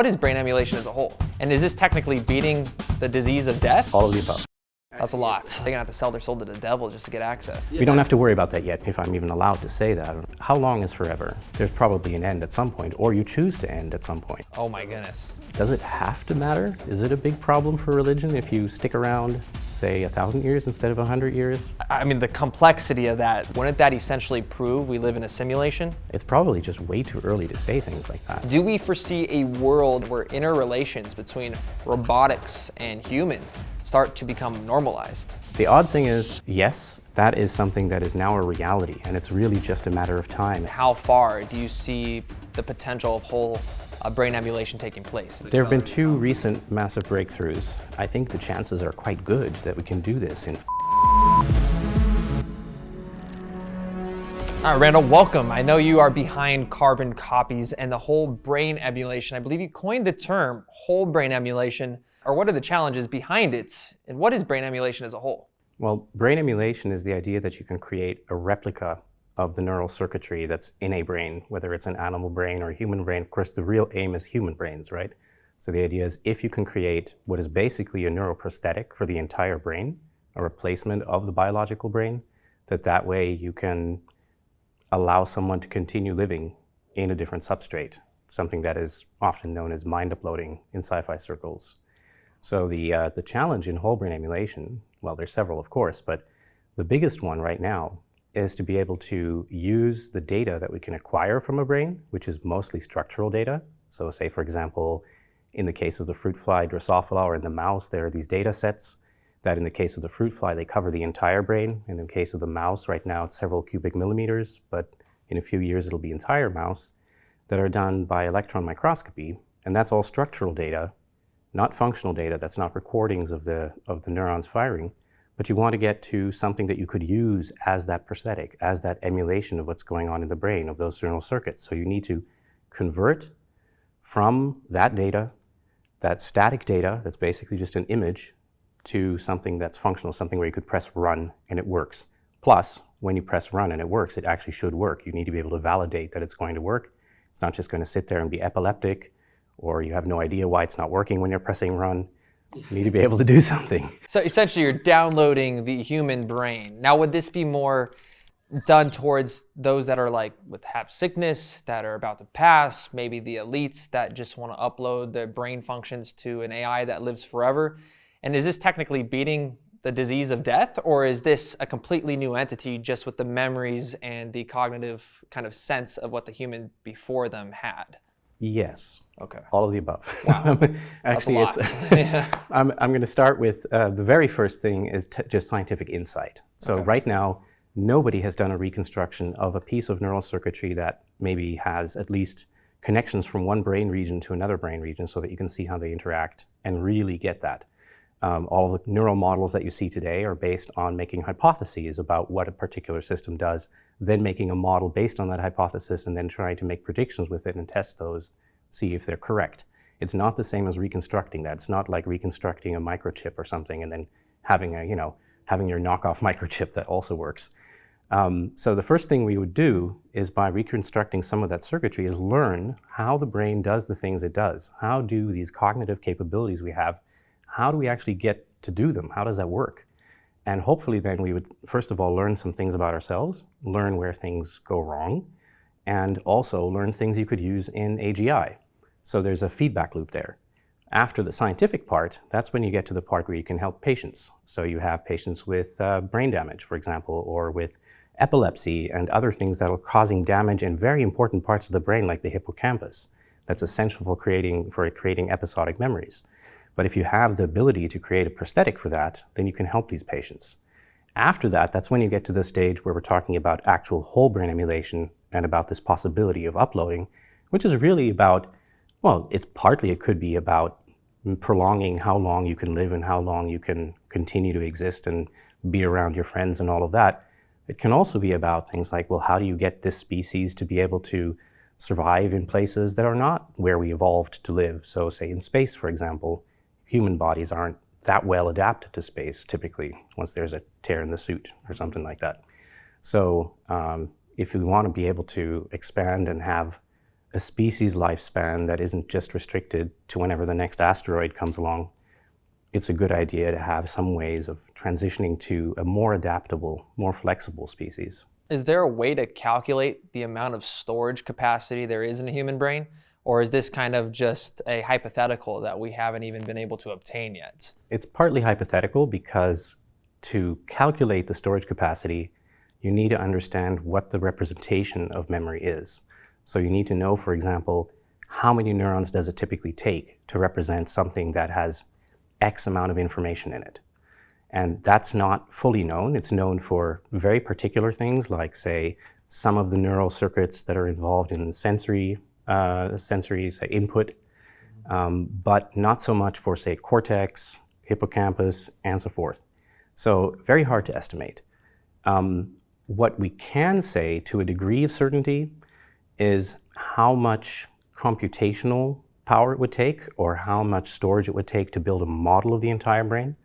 What is brain emulation as a whole? And is this technically beating the disease of death? All of the above. That's a lot. They're gonna have to sell their soul to the devil just to get access. We don't have to worry about that yet, if I'm even allowed to say that. How long is forever? There's probably an end at some point, or you choose to end at some point. Oh my goodness. Does it have to matter? Is it a big problem for religion if you stick around, say, 1,000 years instead of 100 years? I mean, the complexity of that, wouldn't that essentially prove we live in a simulation? It's probably just way too early to say things like that. Do we foresee a world where interrelations between robotics and human start to become normalized? The odd thing is, yes, that is something that is now a reality, and it's really just a matter of time. How far do you see the potential of whole brain emulation taking place? There have been two recent massive breakthroughs. I think the chances are quite good that we can do this in All right, Randall, welcome. I know you are behind carbon copies and the whole brain emulation. I believe you coined the term whole brain emulation. Or what are the challenges behind it? And what is brain emulation as a whole? Well, brain emulation is the idea that you can create a replica of the neural circuitry that's in a brain, whether it's an animal brain or a human brain. Of course, the real aim is human brains, right? So the idea is if you can create what is basically a neuroprosthetic for the entire brain, a replacement of the biological brain, that way you can allow someone to continue living in a different substrate, something that is often known as mind uploading in sci-fi circles. So the challenge in whole brain emulation, well, there's several, of course, but the biggest one right now is to be able to use the data that we can acquire from a brain, which is mostly structural data. So say, for example, in the case of the fruit fly Drosophila or in the mouse, there are these data sets that in the case of the fruit fly, they cover the entire brain. And in the case of the mouse, right now, it's several cubic millimeters, but in a few years, it'll be entire mouse that are done by electron microscopy. And that's all structural data, not functional data. That's not recordings of the neurons firing, but you want to get to something that you could use as that prosthetic, as that emulation of what's going on in the brain of those neural circuits. So you need to convert from that data, that static data, that's basically just an image, to something that's functional, something where you could press run and it works. Plus, when you press run and it works, it actually should work. You need to be able to validate that it's going to work. It's not just going to sit there and be epileptic, or you have no idea why it's not working when you're pressing run. You need to be able to do something. So essentially you're downloading the human brain. Now, would this be more done towards those that are like have sickness, that are about to pass, maybe the elites that just want to upload their brain functions to an AI that lives forever? And is this technically beating the disease of death, or is this a completely new entity just with the memories and the cognitive kind of sense of what the human before them had? Yes. Okay. All of the above. Wow. Actually, I'm going to start with the very first thing is just scientific insight. So right now, nobody has done a reconstruction of a piece of neural circuitry that maybe has at least connections from one brain region to another brain region so that you can see how they interact and really get that. All of the neural models that you see today are based on making hypotheses about what a particular system does, then making a model based on that hypothesis and then trying to make predictions with it and test those, see if they're correct. It's not the same as reconstructing that. It's not like reconstructing a microchip or something and then having having your knockoff microchip that also works. So the first thing we would do is by reconstructing some of that circuitry is learn how the brain does the things it does. How do these cognitive capabilities we have, how do we actually get to do them? How does that work? And hopefully then we would, first of all, learn some things about ourselves, learn where things go wrong, and also learn things you could use in AGI. So there's a feedback loop there. After the scientific part, that's when you get to the part where you can help patients. So you have patients with brain damage, for example, or with epilepsy and other things that are causing damage in very important parts of the brain, like the hippocampus. That's essential for creating episodic memories. But if you have the ability to create a prosthetic for that, then you can help these patients. After that, that's when you get to the stage where we're talking about actual whole brain emulation and about this possibility of uploading, which is really about, well, it could be about prolonging how long you can live and how long you can continue to exist and be around your friends and all of that. It can also be about things like, well, how do you get this species to be able to survive in places that are not where we evolved to live? So say in space, for example, human bodies aren't that well adapted to space, typically, once there's a tear in the suit or something like that. So if we want to be able to expand and have a species lifespan that isn't just restricted to whenever the next asteroid comes along, it's a good idea to have some ways of transitioning to a more adaptable, more flexible species. Is there a way to calculate the amount of storage capacity there is in a human brain? Or is this kind of just a hypothetical that we haven't even been able to obtain yet? It's partly hypothetical because to calculate the storage capacity, you need to understand what the representation of memory is. So you need to know, for example, how many neurons does it typically take to represent something that has X amount of information in it. And that's not fully known. It's known for very particular things like, say, some of the neural circuits that are involved in sensory say, input, but not so much for, say, cortex, hippocampus, and so forth. So very hard to estimate. What we can say to a degree of certainty is how much computational power it would take or how much storage it would take to build a model of the entire brain.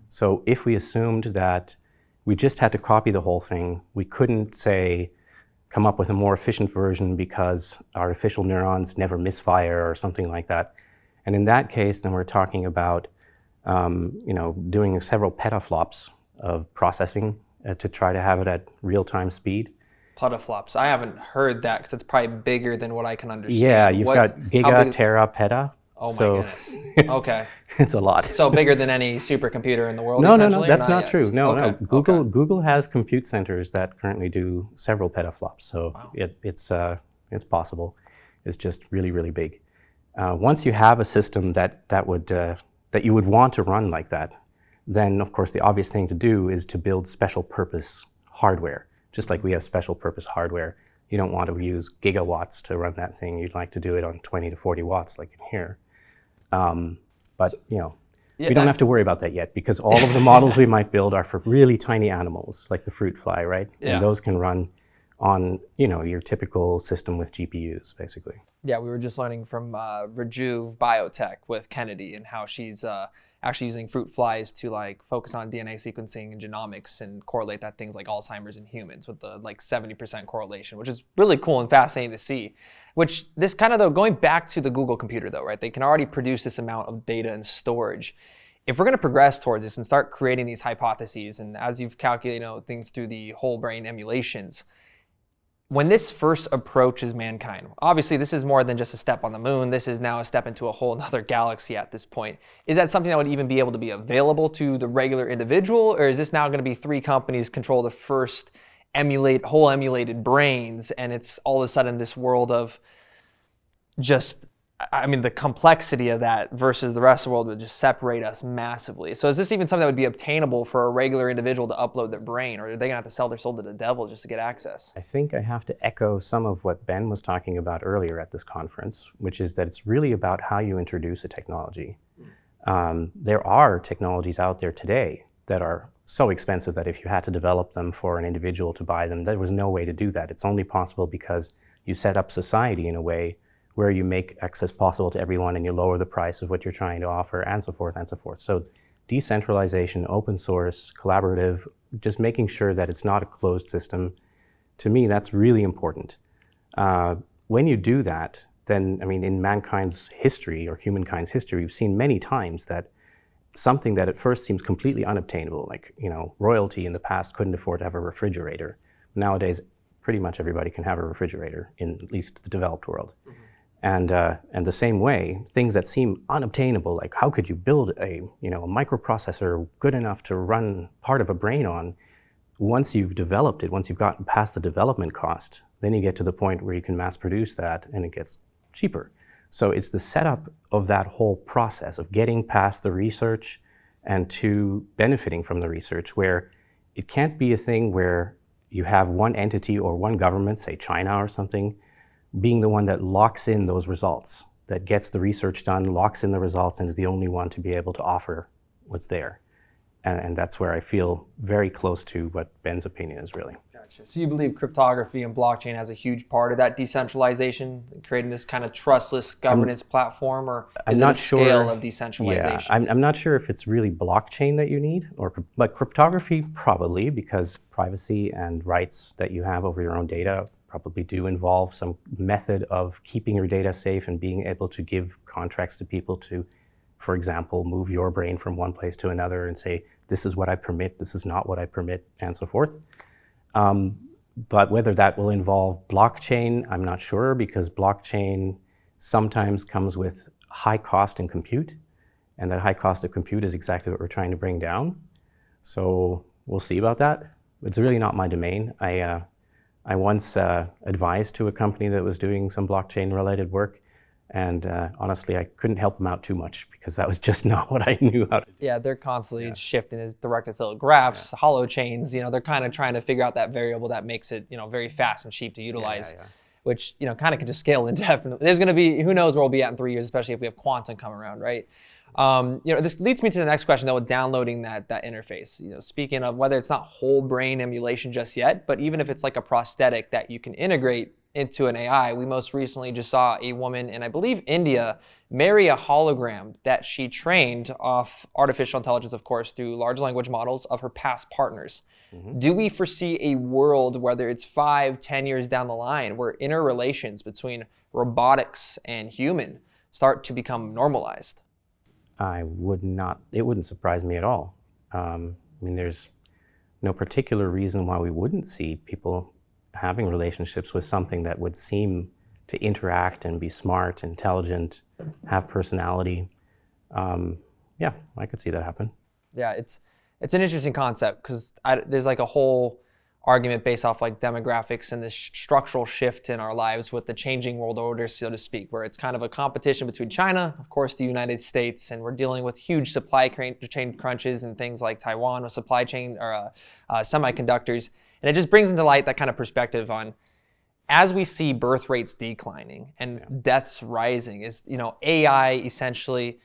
So if we assumed that we just had to copy the whole thing, we couldn't, say, come up with a more efficient version because artificial neurons never misfire or something like that. And in that case, then we're talking about doing several petaflops of processing to try to have it at real-time speed. Petaflops. I haven't heard that because it's probably bigger than what I can understand. Yeah, you've got giga, tera, peta. Oh my goodness. Okay. It's a lot. So bigger than any supercomputer in the world, No, essentially? that's not true. No, okay. no. Google has compute centers that currently do several petaflops. So wow. It's possible. It's just really, really big. Once you have a system that you would want to run like that, then of course the obvious thing to do is to build special purpose hardware. Just like we have special purpose hardware. You don't want to use gigawatts to run that thing. You'd like to do it on 20 to 40 watts like in here. But we don't have to worry about that yet because all of the models we might build are for really tiny animals like the fruit fly, right? Yeah. And those can run on your typical system with GPUs, basically. Yeah, we were just learning from Rejuve Biotech with Kennedy and how she's actually using fruit flies to focus on DNA sequencing and genomics and correlate that things like Alzheimer's in humans with the 70% correlation, which is really cool and fascinating to see. Which this kind of though, going back to the Google computer though, right? They can already produce this amount of data and storage. If we're going to progress towards this and start creating these hypotheses, and as you've calculated things through the whole brain emulations, when this first approaches mankind, obviously this is more than just a step on the moon. This is now a step into a whole other galaxy at this point. Is that something that would even be able to be available to the regular individual? Or is this now going to be 3 companies control the first whole emulated brains? And it's all of a sudden this world of just, the complexity of that versus the rest of the world would just separate us massively. So is this even something that would be obtainable for a regular individual to upload their brain, or are they gonna have to sell their soul to the devil just to get access? I think I have to echo some of what Ben was talking about earlier at this conference, which is that it's really about how you introduce a technology. There are technologies out there today that are so expensive that if you had to develop them for an individual to buy them, there was no way to do that. It's only possible because you set up society in a way where you make access possible to everyone and you lower the price of what you're trying to offer, and so forth and so forth. So decentralization, open source, collaborative, just making sure that it's not a closed system, to me, that's really important. When you do that, then, in mankind's history or humankind's history, we've seen many times that something that at first seems completely unobtainable, like, royalty in the past couldn't afford to have a refrigerator. Nowadays, pretty much everybody can have a refrigerator in at least the developed world. Mm-hmm. And the same way, things that seem unobtainable, like how could you build a microprocessor good enough to run part of a brain on, once you've developed it, once you've gotten past the development cost, then you get to the point where you can mass produce that and it gets cheaper. So it's the setup of that whole process of getting past the research and to benefiting from the research, where it can't be a thing where you have one entity or one government, say China or something, being the one that locks in those results, that gets the research done, locks in the results, and is the only one to be able to offer what's there. And that's where I feel very close to what Ben's opinion is really. Gotcha. So you believe cryptography and blockchain has a huge part of that decentralization, creating this kind of trustless governance platform, or is it a scale of decentralization? Yeah, I'm not sure if it's really blockchain that you need, but cryptography probably, because privacy and rights that you have over your own data probably do involve some method of keeping your data safe and being able to give contracts to people to, for example, move your brain from one place to another and say, this is what I permit, this is not what I permit, and so forth. But whether that will involve blockchain, I'm not sure, because blockchain sometimes comes with high cost in compute, and that high cost of compute is exactly what we're trying to bring down. So we'll see about that. It's really not my domain. I once advised to a company that was doing some blockchain-related work, and honestly, I couldn't help them out too much because that was just not what I knew how to do. Yeah, they're constantly shifting as direct acyclic graphs, hollow chains. They're kind of trying to figure out that variable that makes it, very fast and cheap to utilize, which, kind of can just scale indefinitely. There's going to be, who knows where we'll be at in 3 years, especially if we have quantum come around, right? This leads me to the next question, though, with downloading that interface. Speaking of whether it's not whole brain emulation just yet, but even if it's like a prosthetic that you can integrate into an AI, we most recently just saw a woman in, I believe, India, marry a hologram that she trained off artificial intelligence, of course, through large language models of her past partners. Mm-hmm. Do we foresee a world, whether it's 5-10 years down the line, where interrelations between robotics and human start to become normalized? I would not, it wouldn't surprise me at all. There's no particular reason why we wouldn't see people having relationships with something that would seem to interact and be smart, intelligent, have personality. Yeah, I could see that happen. Yeah, it's an interesting concept because there's like a whole argument based off like demographics and this structural shift in our lives with the changing world order, so to speak, where it's kind of a competition between China, of course, the United States, and we're dealing with huge supply chain crunches and things like Taiwan with supply chain or semiconductors. And it just brings into light that kind of perspective on, as we see birth rates declining and deaths rising, is AI essentially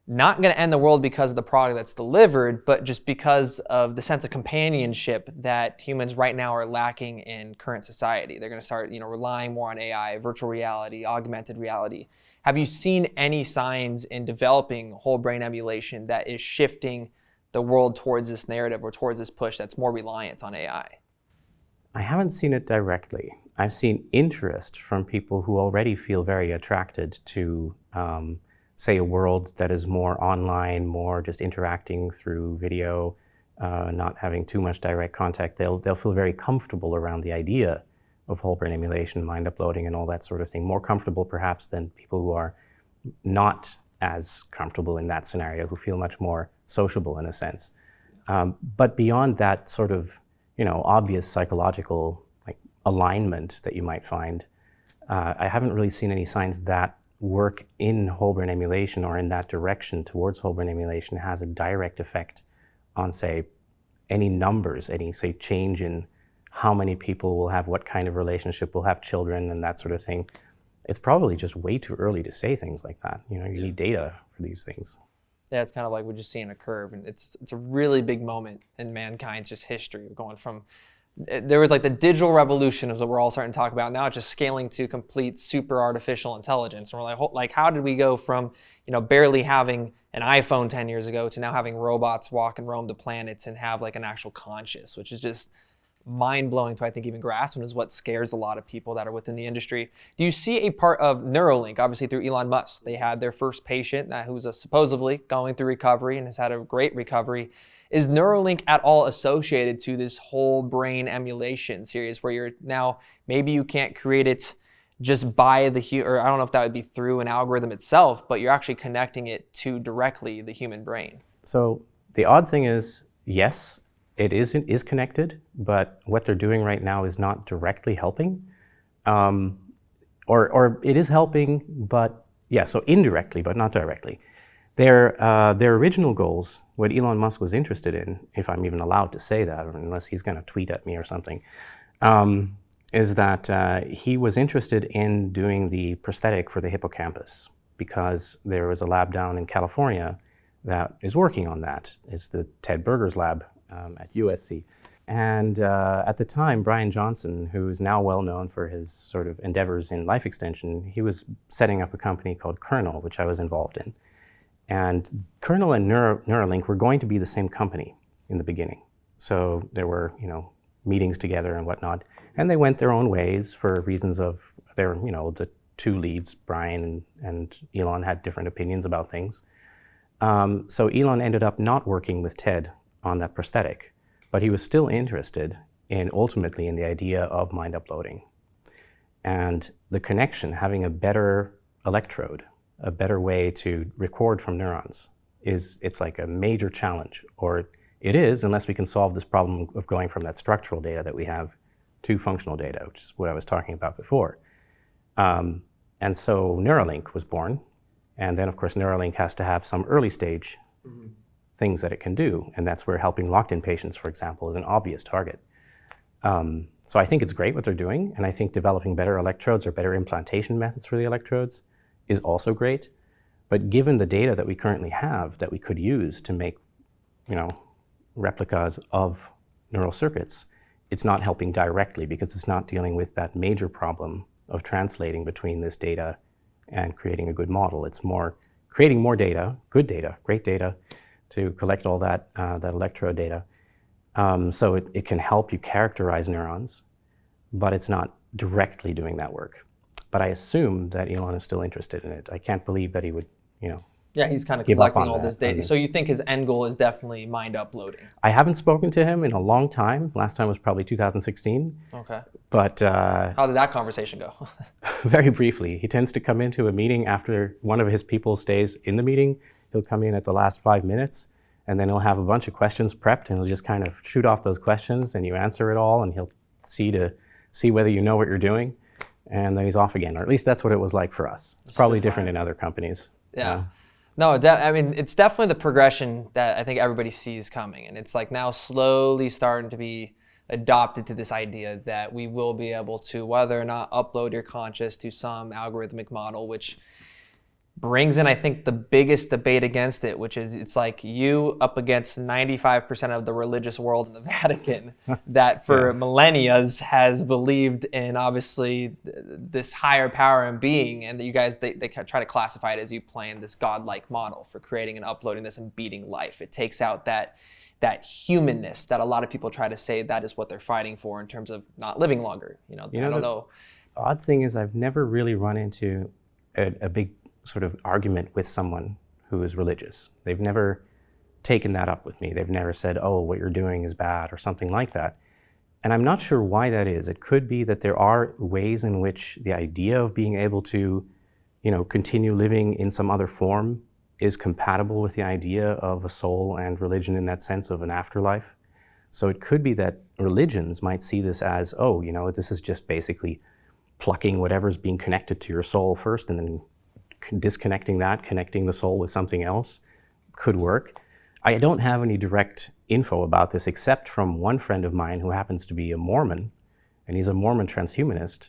not going to end the world because of the product that's delivered, but just because of the sense of companionship that humans right now are lacking in current society. They're going to start, relying more on AI, virtual reality, augmented reality. Have you seen any signs in developing whole brain emulation that is shifting the world towards this narrative or towards this push that's more reliant on AI? I haven't seen it directly. I've seen interest from people who already feel very attracted to say a world that is more online, more just interacting through video, not having too much direct contact. They'll feel very comfortable around the idea of whole brain emulation, mind uploading, and all that sort of thing. More comfortable perhaps than people who are not as comfortable in that scenario, who feel much more sociable in a sense. But beyond that sort of obvious psychological alignment that you might find, I haven't really seen any signs that work in whole brain emulation or in that direction towards whole brain emulation has a direct effect on, say, any numbers, any, say, change in how many people will have what kind of relationship, will have children and that sort of thing. It's probably just way too early to say things like that. You need data for these things. Yeah, it's kind of like we're just seeing a curve, and it's a really big moment in mankind's just history. We're going from, there was like the digital revolution is what we're all starting to talk about. Now it's just scaling to complete super artificial intelligence. And we're like, how did we go from, barely having an iPhone 10 years ago to now having robots walk and roam the planets and have like an actual conscious, which is just mind-blowing to, I think, even grasp, and is what scares a lot of people that are within the industry. Do you see a part of Neuralink, obviously through Elon Musk? They had their first patient who's supposedly going through recovery and has had a great recovery. Is Neuralink at all associated to this whole brain emulation series where you're now, maybe you can't create it just by or I don't know if that would be through an algorithm itself, but you're actually connecting it to directly the human brain? So the odd thing is, yes, it is connected, but what they're doing right now is not directly helping. Or it is helping, but so indirectly, but not directly. Their original goals, what Elon Musk was interested in, if I'm even allowed to say that, or unless he's going to tweet at me or something, is that he was interested in doing the prosthetic for the hippocampus, because there was a lab down in California that is working on that. It's the Ted Berger's lab at USC. And at the time, Brian Johnson, who is now well known for his sort of endeavors in life extension, he was setting up a company called Kernel, which I was involved in. And Kernel and Neuralink were going to be the same company in the beginning. So there were, meetings together and whatnot. And they went their own ways for reasons of their, the two leads, Brian and Elon, had different opinions about things. So Elon ended up not working with Ted on that prosthetic, but he was still interested ultimately in the idea of mind uploading. And the connection, having a better electrode, a better way to record from neurons, it's like a major challenge, or it is, unless we can solve this problem of going from that structural data that we have to functional data, which is what I was talking about before. And so Neuralink was born. And then, of course, Neuralink has to have some early stage things that it can do. And that's where helping locked-in patients, for example, is an obvious target. So I think it's great what they're doing. And I think developing better electrodes or better implantation methods for the electrodes is also great. But given the data that we currently have that we could use to make, replicas of neural circuits, it's not helping directly because it's not dealing with that major problem of translating between this data and creating a good model. It's more creating more data, good data, great data, to collect all that electrode data. So it can help you characterize neurons, but it's not directly doing that work. But I assume that Elon is still interested in it. I can't believe that he would, Yeah, he's kind of collecting all this data. So you think his end goal is definitely mind uploading? I haven't spoken to him in a long time. Last time was probably 2016. Okay. But how did that conversation go? Very briefly. He tends to come into a meeting after one of his people stays in the meeting. He'll come in at the last 5 minutes, and then he'll have a bunch of questions prepped, and he'll just kind of shoot off those questions, and you answer it all, and he'll see whether you know what you're doing, and then he's off again. Or at least that's what it was like for us. It's probably different in other companies. Yeah. No, I mean, it's definitely the progression that I think everybody sees coming. And it's like now slowly starting to be adopted to this idea that we will be able to, whether or not upload your conscious to some algorithmic model, which brings in, I think, the biggest debate against it, which is it's like you up against 95% of the religious world in the Vatican that for millennia has believed in obviously this higher power and being, and that you guys, they try to classify it as you playing this godlike model for creating and uploading this and beating life. It takes out that humanness that a lot of people try to say that is what they're fighting for in terms of not living longer. I don't know. Odd thing is I've never really run into a big sort of argument with someone who is religious. They've never taken that up with me. They've never said, oh, what you're doing is bad or something like that. And I'm not sure why that is. It could be that there are ways in which the idea of being able to, continue living in some other form is compatible with the idea of a soul and religion in that sense of an afterlife. So it could be that religions might see this as, oh, this is just basically plucking whatever's being connected to your soul first and then disconnecting that, connecting the soul with something else could work. I don't have any direct info about this except from one friend of mine who happens to be a Mormon, and he's a Mormon transhumanist.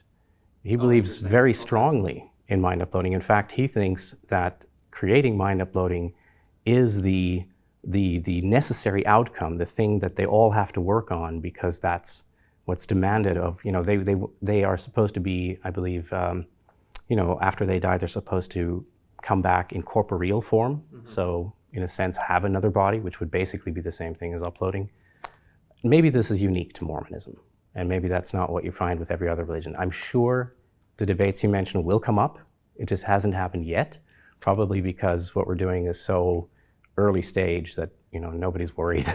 He believes very strongly in mind uploading. In fact, he thinks that creating mind uploading is the necessary outcome, the thing that they all have to work on because that's what's demanded of, they are supposed to be, I believe, after they die, they're supposed to come back in corporeal form. So in a sense, have another body, which would basically be the same thing as uploading. Maybe this is unique to Mormonism, and maybe that's not what you find with every other religion. I'm sure the debates you mentioned will come up. It just hasn't happened yet, probably because what we're doing is so early stage that, nobody's worried.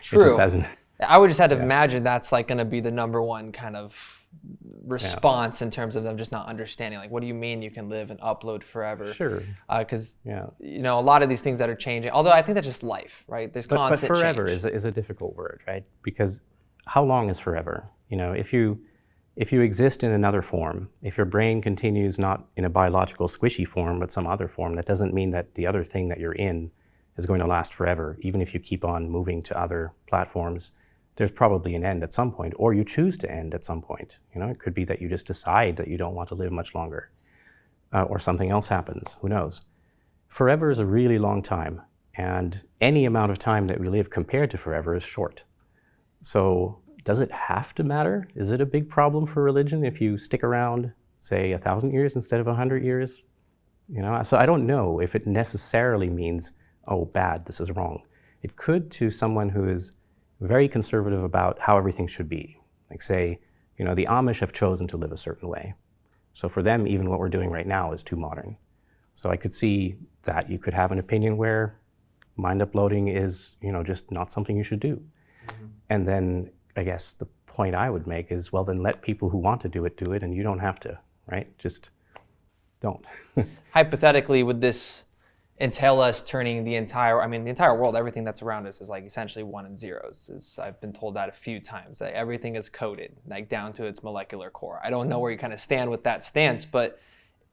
True. It just hasn't. I would just have to imagine that's like going to be the number one kind of response in terms of them just not understanding, like, what do you mean you can live and upload forever? Sure. Because a lot of these things that are changing, although I think that's just life, right? There's constant but forever change. is a difficult word, right? Because how long is forever? If you exist in another form, if your brain continues not in a biological squishy form but some other form, that doesn't mean that the other thing that you're in is going to last forever. Even if you keep on moving to other platforms, there's probably an end at some point, or you choose to end at some point. It could be that you just decide that you don't want to live much longer, or something else happens, who knows. Forever is a really long time, and any amount of time that we live compared to forever is short. So does it have to matter? Is it a big problem for religion if you stick around, say, 1,000 years instead of 100 years? So I don't know if it necessarily means, oh, bad, this is wrong. It could to someone who is very conservative about how everything should be. Like say, the Amish have chosen to live a certain way. So for them, even what we're doing right now is too modern. So I could see that you could have an opinion where mind uploading is, just not something you should do. Mm-hmm. And then I guess the point I would make is, well, then let people who want to do it, and you don't have to, right? Just don't. Hypothetically, would this entail us turning the entire world, everything that's around us is like essentially 1 and zeros. I've been told that a few times, that everything is coded, like down to its molecular core. I don't know where you kind of stand with that stance, but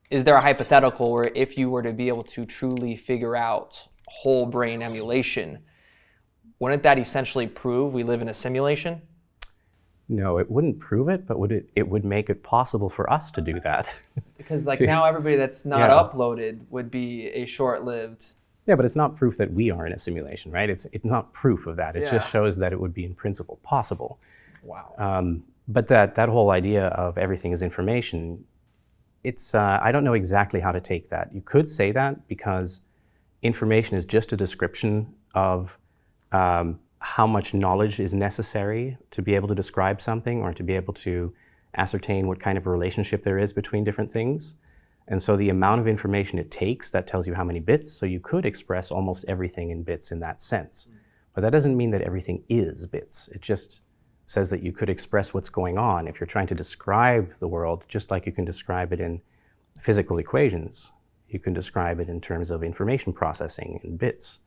is there a hypothetical where if you were to be able to truly figure out whole brain emulation, wouldn't that essentially prove we live in a simulation? No, it wouldn't prove it, but it would make it possible for us to do that. Because now everybody that's not uploaded would be a short-lived... Yeah, but it's not proof that we are in a simulation, right? It's not proof of that. It just shows that it would be in principle possible. Wow. But that whole idea of everything is information, I don't know exactly how to take that. You could say that because information is just a description of how much knowledge is necessary to be able to describe something or to be able to ascertain what kind of a relationship there is between different things. And so the amount of information it takes, that tells you how many bits. So you could express almost everything in bits in that sense. But that doesn't mean that everything is bits. It just says that you could express what's going on. If you're trying to describe the world, just like you can describe it in physical equations, you can describe it in terms of information processing in bits.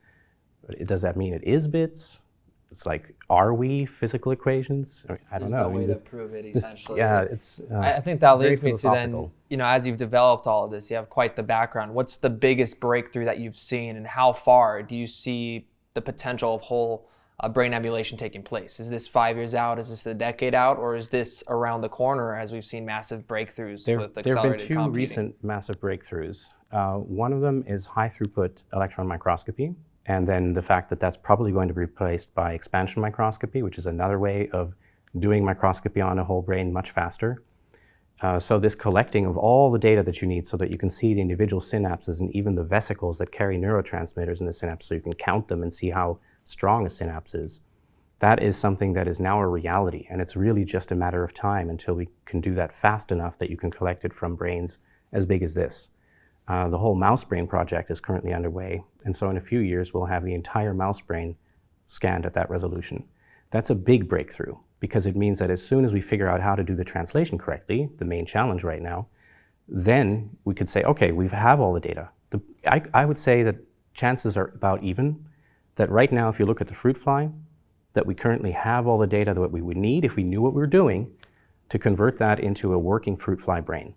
But does that mean it is bits? It's like, are we physical equations? I don't know. There's no way to prove it, essentially. It's I think that leads me to then, as you've developed all of this, you have quite the background. What's the biggest breakthrough that you've seen, and how far do you see the potential of whole brain emulation taking place? Is this 5 years out? Is this a decade out? Or is this around the corner as we've seen massive breakthroughs with accelerated computing? There have been two recent massive breakthroughs. One of them is high throughput electron microscopy. And then the fact that that's probably going to be replaced by expansion microscopy, which is another way of doing microscopy on a whole brain much faster. So this collecting of all the data that you need so that you can see the individual synapses and even the vesicles that carry neurotransmitters in the synapse, so you can count them and see how strong a synapse is. That is something that is now a reality, and it's really just a matter of time until we can do that fast enough that you can collect it from brains as big as this. The whole mouse brain project is currently underway, and so in a few years we'll have the entire mouse brain scanned at that resolution. That's a big breakthrough, because it means that as soon as we figure out how to do the translation correctly, the main challenge right now, then we could say, okay, we have all the data. I would say that chances are about even, that right now if you look at the fruit fly, that we currently have all the data that we would need if we knew what we were doing to convert that into a working fruit fly brain.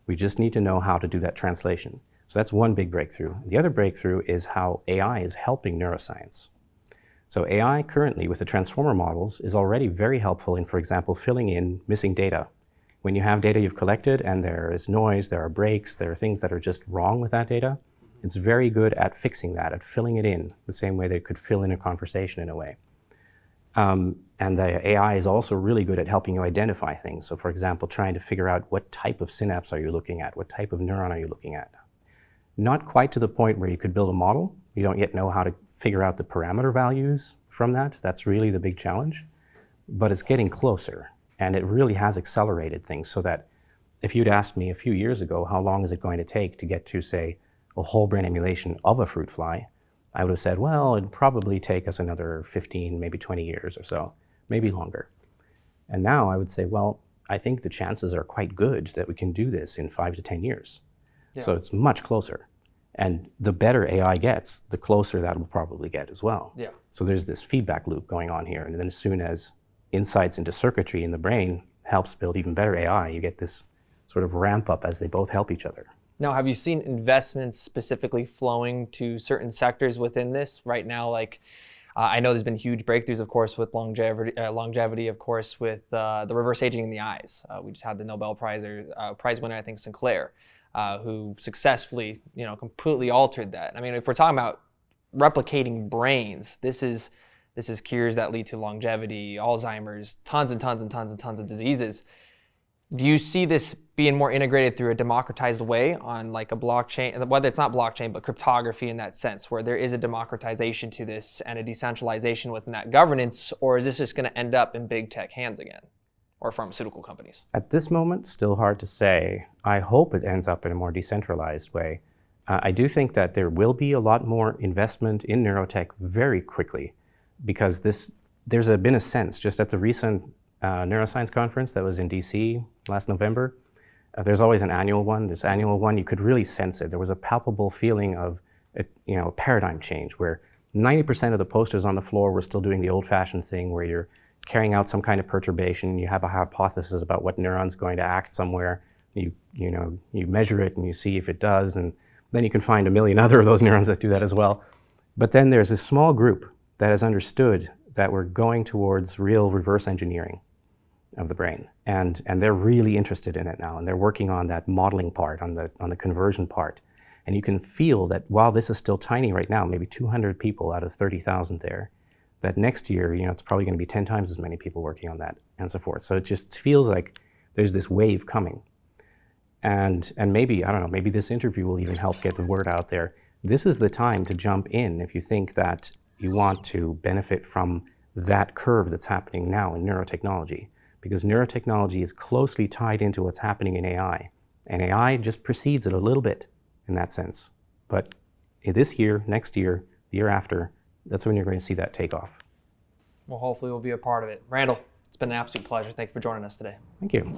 We just need to know how to do that translation. So that's one big breakthrough. The other breakthrough is how AI is helping neuroscience. So AI currently with the transformer models is already very helpful in, for example, filling in missing data. When you have data you've collected and there is noise, there are breaks, there are things that are just wrong with that data, it's very good at fixing that, at filling it in, the same way that it could fill in a conversation in a way. And the AI is also really good at helping you identify things. So for example, trying to figure out what type of synapse are you looking at? What type of neuron are you looking at? Not quite to the point where you could build a model. You don't yet know how to figure out the parameter values from that. That's really the big challenge. But it's getting closer. And it really has accelerated things so that if you'd asked me a few years ago, how long is it going to take to get to, say, a whole brain emulation of a fruit fly, I would have said, well, it'd probably take us another 15, maybe 20 years or so, maybe longer. And now I would say, well, I think the chances are quite good that we can do this in 5 to 10 years. Yeah. So it's much closer. And the better AI gets, the closer that will probably get as well. Yeah. So there's this feedback loop going on here. And then as soon as insights into circuitry in the brain helps build even better AI, you get this sort of ramp up as they both help each other. Now, have you seen investments specifically flowing to certain sectors within this right now? Like, I know there's been huge breakthroughs, of course, with longevity, of course, with the reverse aging in the eyes. We just had the Nobel Prize winner, I think, Sinclair, who successfully, completely altered that. I mean, if we're talking about replicating brains. This is cures that lead to longevity, Alzheimer's, tons and tons and tons and tons of diseases. Do you see this being more integrated through a democratized way on like a blockchain, whether it's not blockchain, but cryptography in that sense, where there is a democratization to this and a decentralization within that governance, or is this just going to end up in big tech hands again, or pharmaceutical companies? At this moment, still hard to say. I hope it ends up in a more decentralized way. I do think that there will be a lot more investment in neurotech very quickly, because there's been a sense, just at the recent neuroscience conference that was in DC last November, there's always an annual one. This annual one, you could really sense it. There was a palpable feeling of a paradigm change where 90% of the posters on the floor were still doing the old-fashioned thing where you're carrying out some kind of perturbation, you have a hypothesis about what neuron's going to act somewhere, you measure it and you see if it does, and then you can find a million other of those neurons that do that as well. But then there's a small group that has understood that we're going towards real reverse engineering of the brain. And they're really interested in it now, and they're working on that modeling part, on the conversion part. And you can feel that while this is still tiny right now, maybe 200 people out of 30,000 there, that next year, it's probably going to be 10 times as many people working on that, and so forth. So it just feels like there's this wave coming. And maybe, I don't know, maybe this interview will even help get the word out there. This is the time to jump in if you think that you want to benefit from that curve that's happening now in neurotechnology, because neurotechnology is closely tied into what's happening in AI. And AI just precedes it a little bit in that sense. But this year, next year, the year after, that's when you're going to see that take off. Well, hopefully we'll be a part of it. Randall, it's been an absolute pleasure. Thank you for joining us today. Thank you.